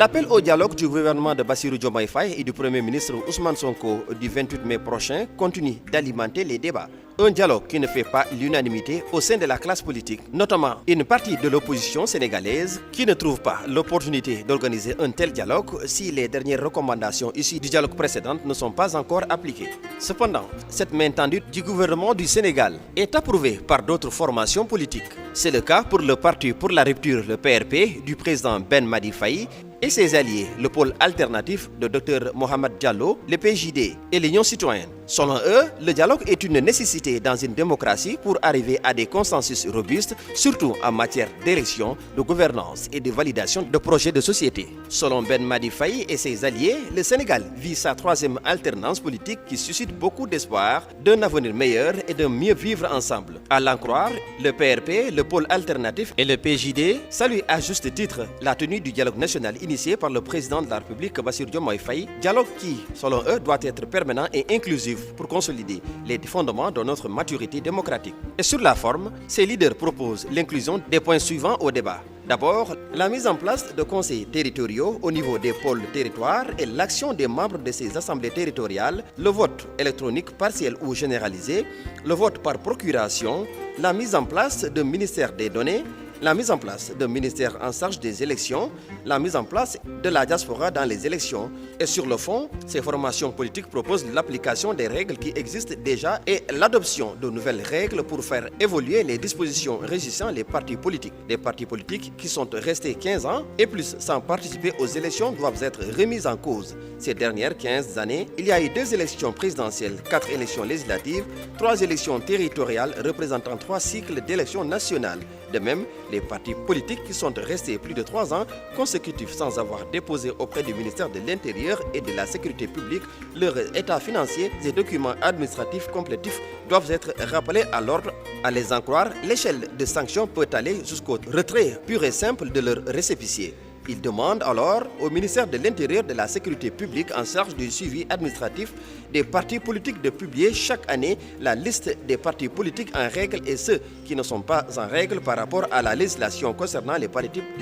L'appel au dialogue du gouvernement de Bassirou Diomaye Faye et du Premier ministre Ousmane Sonko du 28 mai prochain continue d'alimenter les débats. Un dialogue qui ne fait pas l'unanimité au sein de la classe politique, notamment une partie de l'opposition sénégalaise qui ne trouve pas l'opportunité d'organiser un tel dialogue si les dernières recommandations issues du dialogue précédent ne sont pas encore appliquées. Cependant, cette main tendue du gouvernement du Sénégal est approuvée par d'autres formations politiques. C'est le cas pour le Parti pour la rupture, le PRP, du président Ben Madi Faye, et ses alliés, le pôle alternatif de Dr Mohamed Diallo, le PJD et l'Union citoyenne. Selon eux, le dialogue est une nécessité dans une démocratie pour arriver à des consensus robustes, surtout en matière d'élection, de gouvernance et de validation de projets de société. Selon Ben Madi Faye et ses alliés, le Sénégal vit sa troisième alternance politique qui suscite beaucoup d'espoir d'un avenir meilleur et de mieux vivre ensemble. À l'en croire, le PRP, le pôle alternatif et le PJD saluent à juste titre la tenue du dialogue national initié par le président de la République Bassirou Diomaye Faye, dialogue qui, selon eux, doit être permanent et inclusif pour consolider les fondements de notre maturité démocratique. Et sur la forme, ces leaders proposent l'inclusion des points suivants au débat. D'abord, la mise en place de conseils territoriaux au niveau des pôles territoires et l'action des membres de ces assemblées territoriales, le vote électronique partiel ou généralisé, le vote par procuration, la mise en place d'un ministère des données, la mise en place d'un ministère en charge des élections, la mise en place de la diaspora dans les élections. Et sur le fond, ces formations politiques proposent l'application des règles qui existent déjà et l'adoption de nouvelles règles pour faire évoluer les dispositions régissant les partis politiques. Des partis politiques qui sont restés 15 ans et plus sans participer aux élections doivent être remises en cause. Ces dernières 15 années, il y a eu 2 élections présidentielles, 4 élections législatives, 3 élections territoriales représentant 3 cycles d'élections nationales. De même, les partis politiques qui sont restés plus de 3 ans consécutifs sans avoir déposé auprès du ministère de l'Intérieur et de la Sécurité publique leur état financier et documents administratifs complétifs doivent être rappelés à l'ordre. À les en croire, l'échelle de sanctions peut aller jusqu'au retrait pur et simple de leur récépissé. Il demande alors au ministère de l'Intérieur et de la Sécurité publique en charge du suivi administratif des partis politiques de publier chaque année la liste des partis politiques en règle et ceux qui ne sont pas en règle par rapport à la législation concernant les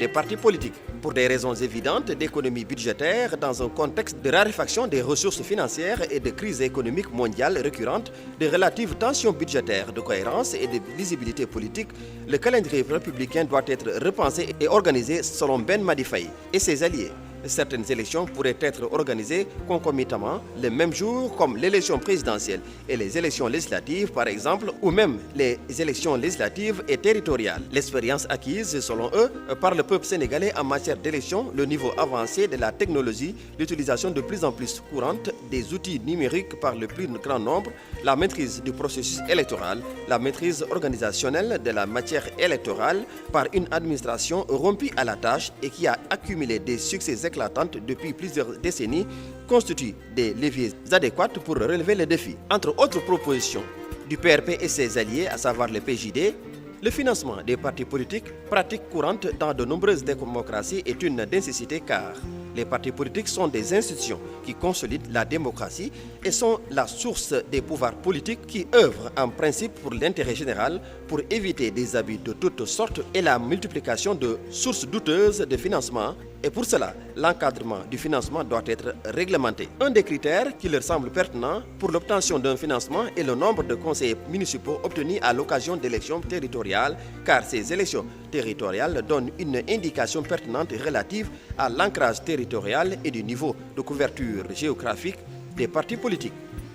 partis politiques. Pour des raisons évidentes d'économie budgétaire, dans un contexte de raréfaction des ressources financières et de crise économique mondiale récurrente, de relatives tensions budgétaires, de cohérence et de lisibilité politique, le calendrier républicain doit être repensé et organisé selon Ben Madi Faye et ses alliés. Certaines élections pourraient être organisées concomitamment le même jour comme l'élection présidentielle et les élections législatives par exemple, ou même les élections législatives et territoriales. L'expérience acquise selon eux par le peuple sénégalais en matière d'élection, le niveau avancé de la technologie, l'utilisation de plus en plus courante des outils numériques par le plus grand nombre, la maîtrise du processus électoral, la maîtrise organisationnelle de la matière électorale par une administration rompue à la tâche et qui a accumulé des succès éclatantes depuis plusieurs décennies constituent des leviers adéquats pour relever les défis. Entre autres propositions du PRP et ses alliés, à savoir le PJD, le financement des partis politiques, pratique courante dans de nombreuses démocraties, est une nécessité car les partis politiques sont des institutions qui consolident la démocratie et sont la source des pouvoirs politiques qui œuvrent en principe pour l'intérêt général, pour éviter des abus de toutes sortes et la multiplication de sources douteuses de financement. Et pour cela, l'encadrement du financement doit être réglementé. Un des critères qui leur semble pertinent pour l'obtention d'un financement est le nombre de conseillers municipaux obtenus à l'occasion d'élections territoriales, car ces élections territoriales donnent une indication pertinente relative à l'ancrage territorial et du niveau de couverture géographique des partis politiques.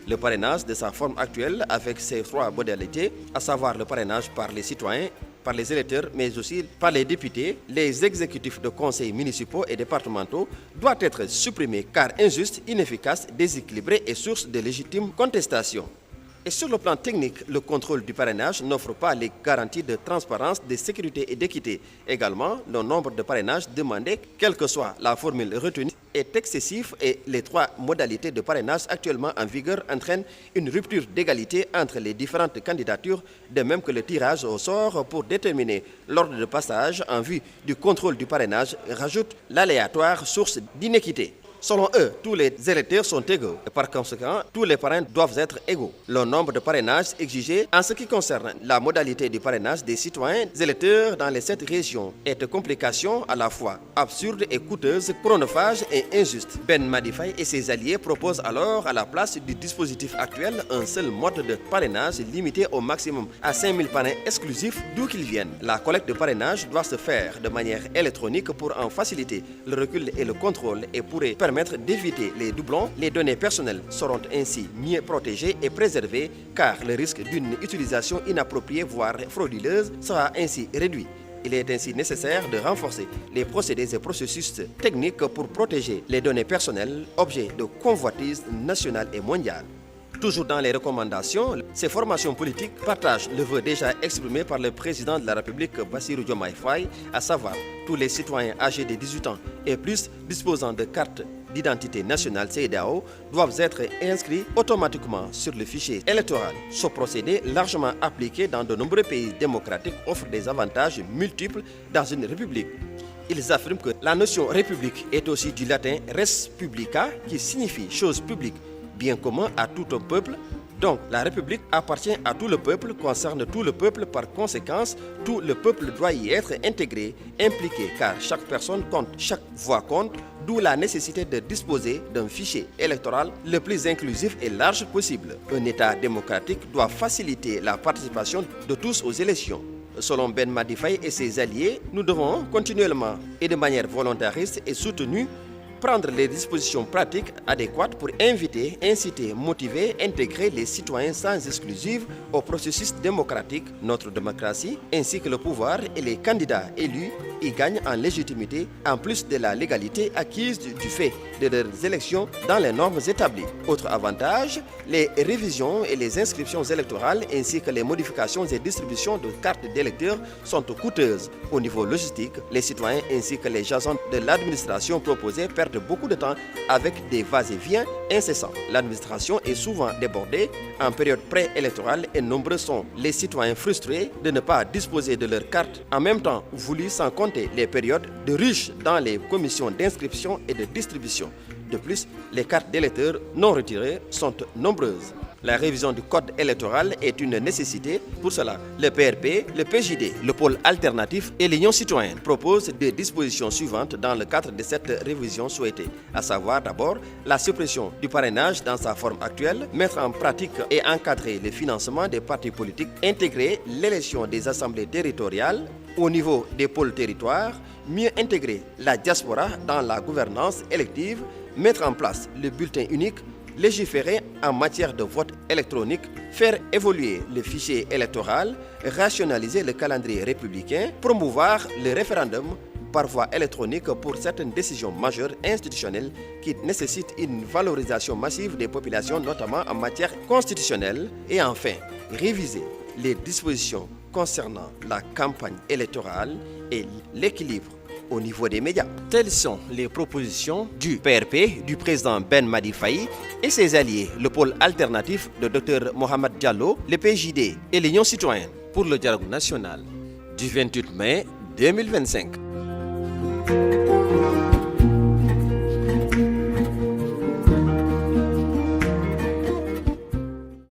Le parrainage de sa forme actuelle avec ses 3 modalités, à savoir le parrainage par les citoyens, par les électeurs, mais aussi par les députés, les exécutifs de conseils municipaux et départementaux, doit être supprimé car injuste, inefficace, déséquilibré et source de légitime contestation. Et sur le plan technique, le contrôle du parrainage n'offre pas les garanties de transparence, de sécurité et d'équité. Également, le nombre de parrainages demandés, quelle que soit la formule retenue, est excessif et les 3 modalités de parrainage actuellement en vigueur entraînent une rupture d'égalité entre les différentes candidatures, de même que le tirage au sort pour déterminer l'ordre de passage en vue du contrôle du parrainage rajoute l'aléatoire source d'inéquité. Selon eux, tous les électeurs sont égaux et par conséquent, tous les parrains doivent être égaux. Le nombre de parrainages exigés en ce qui concerne la modalité du parrainage des citoyens électeurs dans les 7 régions est une complication à la fois absurde et coûteuse, chronophage et injuste. Ben Madi Faye et ses alliés proposent alors à la place du dispositif actuel un seul mode de parrainage limité au maximum à 5000 parrains exclusifs d'où qu'ils viennent. La collecte de parrainage doit se faire de manière électronique pour en faciliter le recul et le contrôle et pourrait permettre d'éviter les doublons. Les données personnelles seront ainsi mieux protégées et préservées car le risque d'une utilisation inappropriée voire frauduleuse sera ainsi réduit. Il est ainsi nécessaire de renforcer les procédés et processus techniques pour protéger les données personnelles, objets de convoitise nationale et mondiale. Toujours dans les recommandations, ces formations politiques partagent le vœu déjà exprimé par le président de la République Bassirou Diomaye Faye, à savoir tous les citoyens âgés de 18 ans et plus disposant de cartes d'identité nationale CEDEAO doivent être inscrits automatiquement sur le fichier électoral. Ce procédé, largement appliqué dans de nombreux pays démocratiques, offre des avantages multiples dans une république. Ils affirment que la notion république est aussi du latin res publica qui signifie chose publique, bien commun à tout un peuple. Donc la République appartient à tout le peuple, concerne tout le peuple, par conséquence, tout le peuple doit y être intégré, impliqué, car chaque personne compte, chaque voix compte, d'où la nécessité de disposer d'un fichier électoral le plus inclusif et large possible. Un État démocratique doit faciliter la participation de tous aux élections. Selon Ben Madi Faye et ses alliés, nous devons continuellement et de manière volontariste et soutenue prendre les dispositions pratiques adéquates pour inviter, inciter, motiver, intégrer les citoyens sans exclusive au processus démocratique. Notre démocratie, ainsi que le pouvoir et les candidats élus y gagnent en légitimité, en plus de la légalité acquise du fait de leurs élections dans les normes établies. Autre avantage, les révisions et les inscriptions électorales ainsi que les modifications et distributions de cartes d'électeurs sont coûteuses. Au niveau logistique, les citoyens ainsi que les agents de l'administration proposée perdent beaucoup de temps avec des va-et-vient incessants. L'administration est souvent débordée en période préélectorale et nombreux sont les citoyens frustrés de ne pas disposer de leur carte en même temps voulu, sans compter les périodes de rush dans les commissions d'inscription et de distribution. De plus, les cartes d'électeurs non retirées sont nombreuses. La révision du code électoral est une nécessité. Pour cela, le PRP, le PJD, le pôle alternatif et l'Union citoyenne proposent des dispositions suivantes dans le cadre de cette révision souhaitée, à savoir d'abord la suppression du parrainage dans sa forme actuelle, mettre en pratique et encadrer le financement des partis politiques, intégrer l'élection des assemblées territoriales au niveau des pôles territoires, mieux intégrer la diaspora dans la gouvernance élective, mettre en place le bulletin unique, légiférer en matière de vote électronique, faire évoluer le fichier électoral, rationaliser le calendrier républicain, promouvoir le référendum par voie électronique pour certaines décisions majeures institutionnelles qui nécessitent une valorisation massive des populations, notamment en matière constitutionnelle, et enfin réviser les dispositions concernant la campagne électorale et l'équilibre au niveau des médias. Telles sont les propositions du PRP, du président Ben Madi Faye et ses alliés, le pôle alternatif de Dr Mohamed Diallo, le PJD et l'Union citoyenne pour le dialogue national du 28 mai 2025.